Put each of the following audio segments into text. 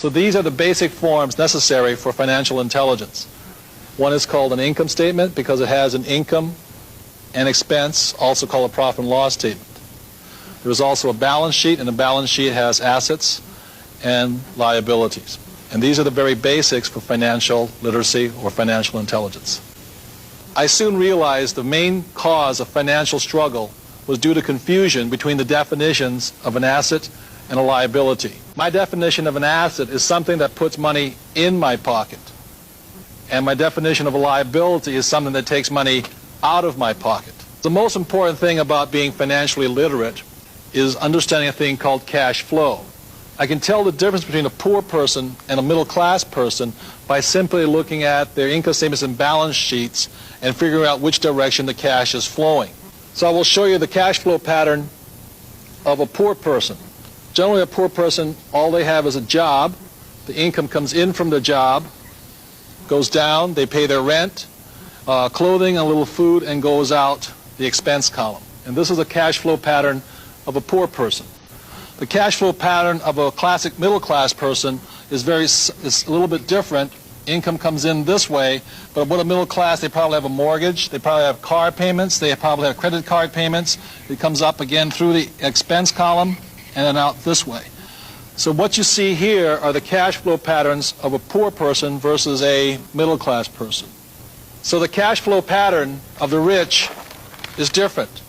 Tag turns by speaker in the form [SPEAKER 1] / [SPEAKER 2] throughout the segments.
[SPEAKER 1] So these are the basic forms necessary for financial intelligence. One is called an income statement because it has an income and expense, also called a profit and loss statement. There is also a balance sheet, and the balance sheet has assets and liabilities. And these are the very basics for financial literacy or financial intelligence. I soon realized the main cause of financial struggle was due to confusion between the definitions of an asset and a liability. My definition of an asset is something that puts money in my pocket. And my definition of a liability is something that takes money out of my pocket. The most important thing about being financially literate is understanding a thing called cash flow. I can tell the difference between a poor person and a middle-class person by simply looking at their income statements and balance sheets and figuring out which direction the cash is flowing. So I will show you the cash flow pattern of a poor person. Generally, a poor person, all they have is a job. The income comes in from the job, goes down, they pay their rent, clothing, a little food, and goes out the expense column. And this is a cash flow pattern of a poor person. The cash flow pattern of a classic middle-class person is a little bit different. Income comes in this way, but with a middle class, they probably have a mortgage, they probably have car payments, they probably have credit card payments. It comes up again through the expense column and then out this way. So what you see here are the cash flow patterns of a poor person versus a middle-class person. So the cash flow pattern of the rich is different.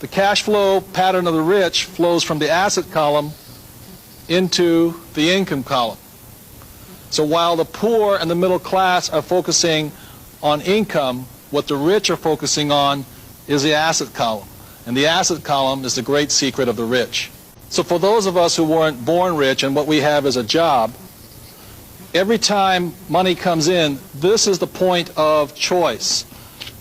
[SPEAKER 1] The cash flow pattern of the rich flows from the asset column into the income column. So while the poor and the middle class are focusing on income, what the rich are focusing on is the asset column. And the asset column is the great secret of the rich. So for those of us who weren't born rich and what we have is a job, every time money comes in, this is the point of choice.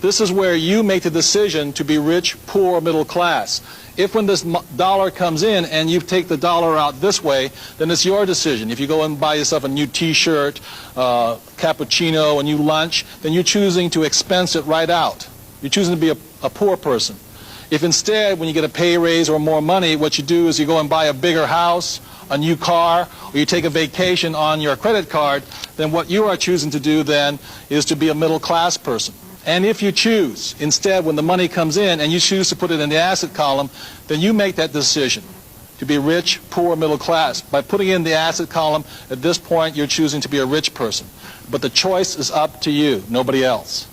[SPEAKER 1] This is where you make the decision to be rich, poor, or middle class. If when this dollar comes in and you take the dollar out this way, then it's your decision. If you go and buy yourself a new t-shirt, cappuccino, a new lunch, then you're choosing to expense it right out. You're choosing to be a poor person. If instead, when you get a pay raise or more money, what you do is you go and buy a bigger house, a new car, or you take a vacation on your credit card, then what you are choosing to do then is to be a middle class person. And if you choose, instead, when the money comes in and you choose to put it in the asset column, then you make that decision to be rich, poor, middle class. By putting in the asset column, at this point, you're choosing to be a rich person. But the choice is up to you, nobody else.